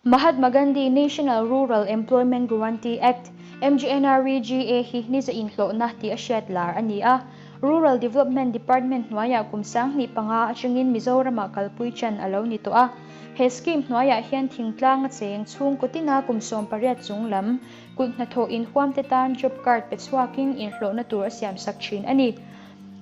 Mahatma Gandhi National Rural Employment Guarantee Act MGNREGA hi ni za inhlo na ti ashet lar ani a Rural Development Department noya kumsang ni panga achingin Mizoram kalpui chan alo ni to a he scheme noya hian thingtlang cheng chung kutina kumsom pariat chunglam kun na tho in huam te tan job card pechwaking inhlo na tur siam sakchin ani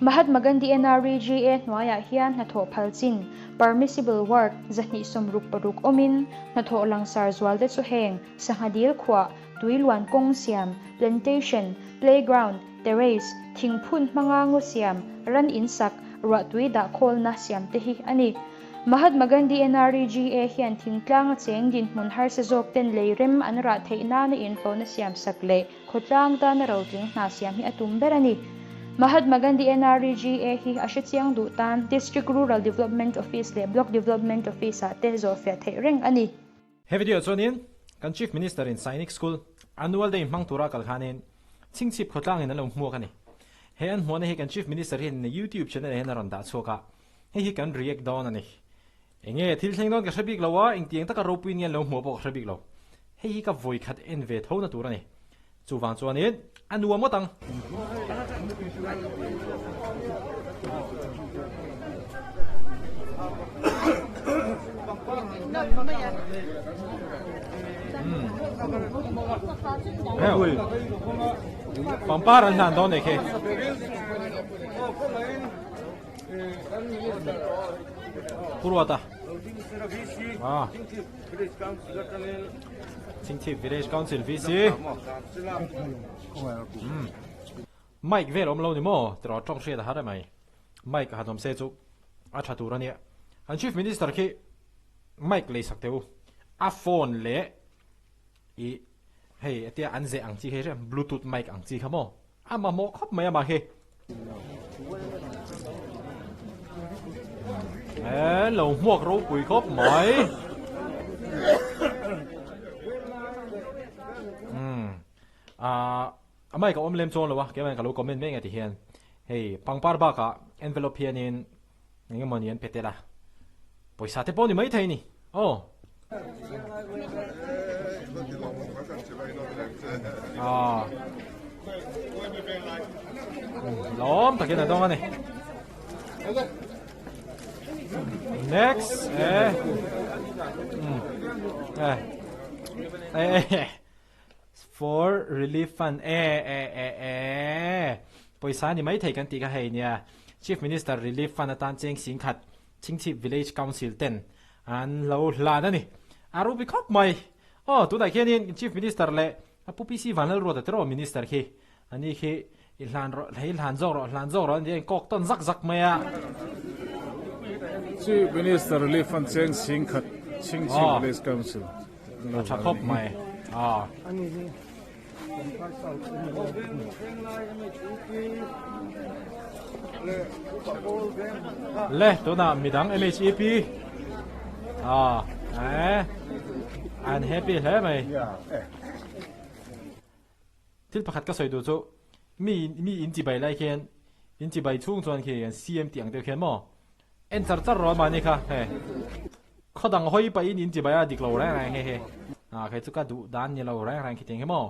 Mahatma Gandhi NREGA noya hian na tho phalchin permissible work zahni somruk paruk omin na tho langsar zwal de chu heng sanghadil khwa tuiluan kong siam plantation playground terrace thingphun mangangu siam ran insak ra tuida khol na siam te hi ani Mahatma Gandhi NREGA hian thingtlang cheng din mun har se jok ten leirem an ra theina na info na siam sakle khotlang ta na ro tling na siam hi atum berani Mahatma Gandhi NREGA hi ashichiang du tan District Rural Development Office le Block Development Office te zofia the reng ani he video chonin kan Chief Minister in Sainik School annual day mang tura kalkhanin Chhingchhip khawtlang in along hmuah kani he an hmuah he kan Chief Minister in YouTube channel he na ron da choka he kan react down ani enge thil thleng don ka hrebik lawa eng tiang taka ropin nge lo hmuah bo hrebik lo he ka voi khat en ve thona tur ani chuwang chuanin anuwa mo tang pamparan nan don ke purwata Chhingchhip Village Council VC Mike vel om lo ni mo tro trong shre da hara mai Mike hanom se chu a thatura ni an Chief Minister ki Mike le sakteu a phone le I hey atia anze ang chi he Bluetooth mic ang chi khamo ama mo khop mai ma he lo muak ro pui khop mai amai ka omlem chon lo wa ke man ka lo comment me nga ti hian hey pangpar ba ka envelope hian in nge monian petela poisa te poni mai thai ni lom takin na dong ani next for relief fund poisa ni mai thai kan ti ka hei nia Chief Minister Relief Fund atan cheng sing khat Chhingchhip Village Council 10 an lo hla na ni aru bi khop mai tu da khianin Chief Minister le apu PC vanal ro da tro minister khi ani khi ilhan zoro ni kok ton zak maya Chief Minister Relief Fund cheng sing khat Chhingchhip Village Council cha khop mai le to na midang MHEP an happy he mai til pakhat ka soidu chu mi in chi bai lai khen in chi bai chung chuan khe CM tiang te khen mo en char ro ma ni kha he khodang hoi pa in chi bai a dik lo ra he khai chu ka du dan ni lo ra ki ting he mo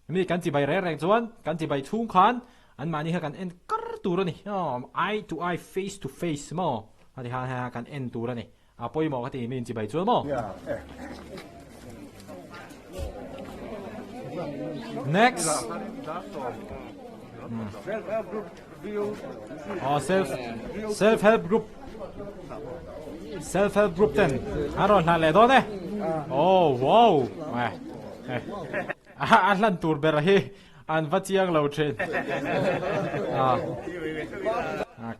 mi kan chi bai ra chuan kan chi bai chung khan an ma ni ha kan en kar tur ni eye to eye face to face mo ani ha kan en tur ni a poi mo ka ti mi in chi bai chu mo next self-help group ten aron ha le do ne wow lan tur ber hi an vachiang lo chen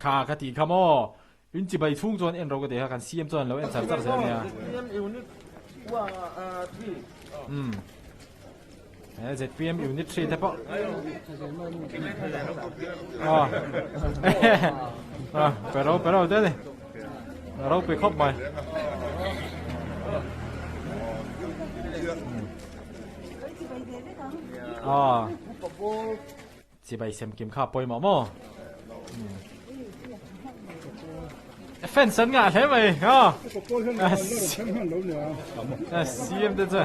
kha ka ti khamo in chi bai chung chon en ro ka de ha kan CM chon lo en char se ne ZPM unit 3 thế po pero thế này đâu bị khóc mày chị bày xem kiếm khá bôi mỏ mò fan ngã thế mày ha CM thế chứ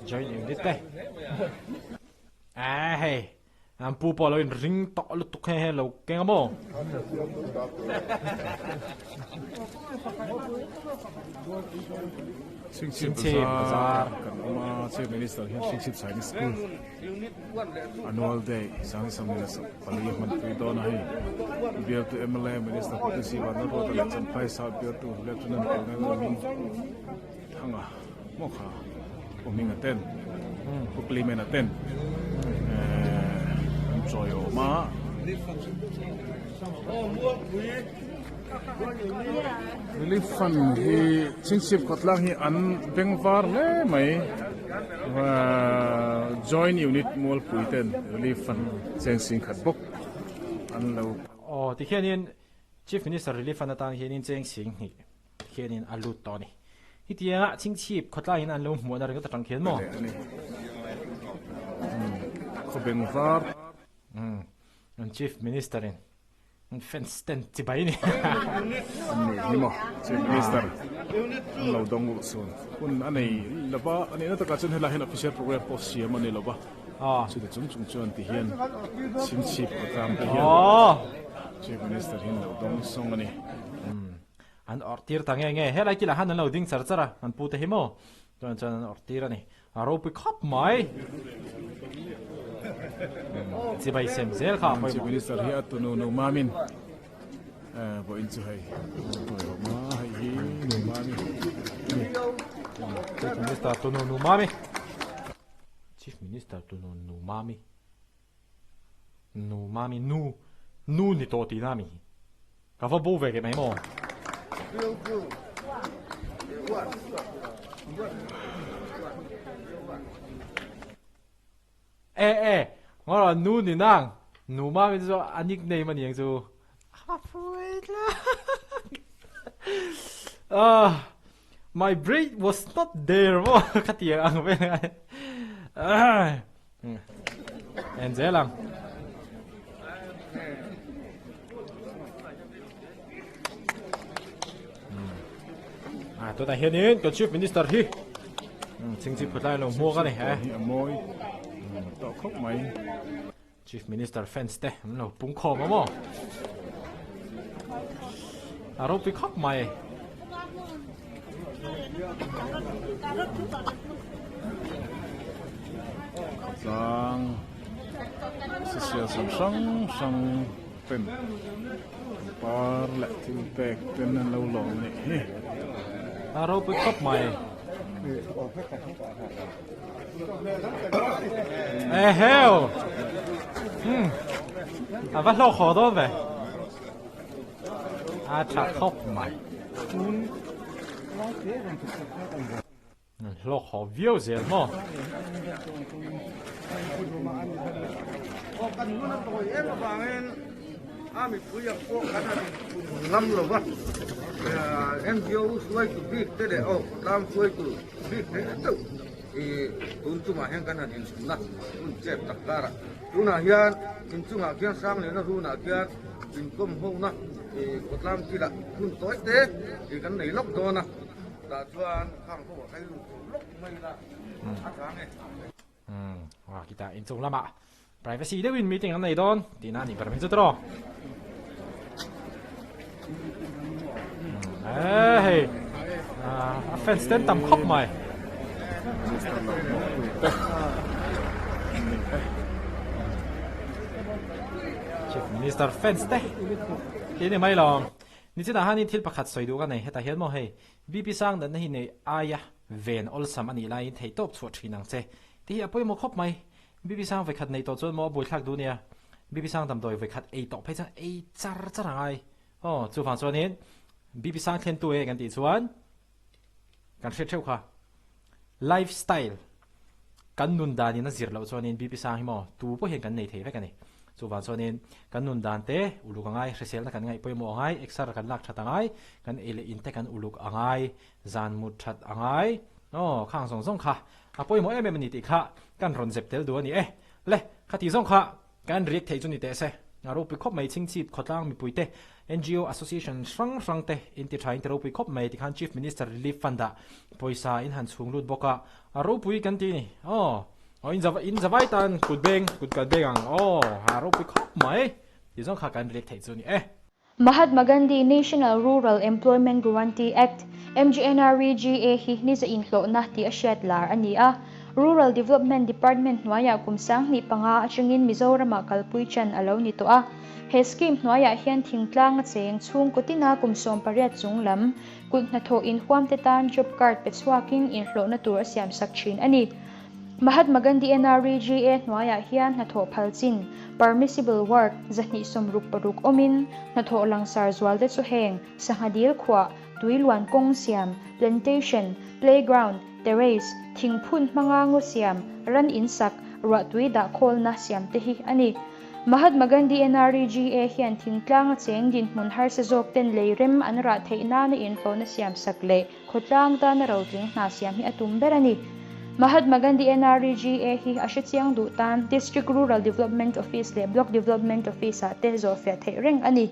join unit đây hey anh pu bỏ lên ring to lúc tục hay lâu cái ngamo Chhingchhip Bazaar Chief Minister here Chhingchhip Chinese School annual day sang samina pali man pui don hai biar tu MLA Minister Policy wa na ro ta chan pai sa biar tu lieutenant colonel min hanga mokha oming aten puklimen aten enjoy ma relief fund hi Chhingchhip khawtlang hi an bengvar le mai join unit mol puiten relief fund cheng khat bok an lo ti khianin chief minister relief fund atang hianin cheng sing hi khianin alut to ni hi tia Chhingchhip khawtlang in an lo hmuah na ring ta tang khian mo kho bengvar an chief minister in fence ten ti bai ni ni mo chief minister lo dong sun kun anei laba ani na ta ka chun hela hen official program post siam ani loba chu de chung chuan ti hian Chhingchhip khawtlang ti hian chief minister hin lo dong song ani an ortir ta nge hela kila han lo ding char chara an pu te himo chan an ortir ani aro pi khop mai chỉ bay xem dễ khá phải chief minister hi atunu no mamin bo in chu hai ma hai hi no mamin chief minister tu no mami chief minister tu no mami nu ni to ti nami ka fa bo ve ke mai mo ngora nu ni nang nu ma mi zo anik nei man yang zo my brain was not there mo khatia ang ve en zelang to ta hianin ko chief minister hi Chhingchhip khawtlang lo mo ka ni ha moi to khóc mày chief minister fence te lo pung kho ma mo aro pi khóc mày sang social sang pen par lại thu pek tên lâu lâu này aro pi khóc mày hell vắt lo khó đó vậy chặt khóc mày lo khó viêu gì mà ngâm rồi vâng NGO suy tu big thế để làm suy tu big thế đâu thì tuân chung mà hiện cái này nhìn xuống nè tuân chết tất cả rồi tuân nào hiện nhìn chung là hiện sang này nó tuân nào hiện nhìn công hông nè thì có làm gì là tuân tối thế thì cái này lóc đó nè là chuan khang có cái lóc mày là ăn sáng này kita in chung lama privacy de win meeting an nei don tina ni permission tro fence ten tam khop mai chief minister fence te ini mai lo ni china hani thil pakhat soidu ka nei heta hian mo hei bp sang dan hi nei aya ven ol sam ani lai thei top chu thinang che ti apoi mo khop mai bp sang ve khat nei to chon mo boi thak du nia bp sang tam doi ve khat ei to phai chang ei char ai chu fan chuan in bp sang thlen tu e kan ti chuan kan hre theu kha lifestyle kan nun dan in a zir lo chuan in bp sang hi mo tu po hen kan nei thei ve kan ni chu fan chuan in kan nun dan te uluk angai hresel na kan ngai poi mo angai exar kan lak that angai kan ele in te kan uluk angai zan mut that angai khang song song kha apoi mo em ni ti kha kan ron zep tel du ani le khati song kha kan riek thei chu ni te se aro pi khop mai chhingchhip khawtlang mi puite NGO association sang te in ti thain tero pi khop mai ti khan chief minister relief fund da poisa in han chung lut boka aro pui kan ti ni in zawai tan kut kan beng ang aro pi khop mai ti zong kha kan riek thei chu ni Mahatma Gandhi National Rural Employment Guarantee Act MGNREGA hi ni za inhlo na ti ashetlar ani a Rural Development Department nwaya kumsang ni panga achingin Mizoram kalpui chan alo nito a he scheme nwaya hian thingtlang cheng chung kutina kumsom pariat chunglam kut na tho in huam te tan job card pechwaking inhlo na tur siam sakchin ani Mahatma Gandhi NREGA nwaya hian na tho phalchin permissible work zahni somruk paruk omin na tho langsar zwal de chu heng sanghadil khwa tuilwan kong siam plantation playground terrace thingphun mangango siam ran insak ra tuida kholna siam te hi ani Mahatma Gandhi NREGA hian thingtlang cheng din mun har se jok ten leirem anra theina na info na siam sakle khotlang ta na rawtling na siam hi atum berani Mahatma Gandhi NREGA hi ashichiang du tan District Rural Development Office le Block Development Office te zo fe the reng ani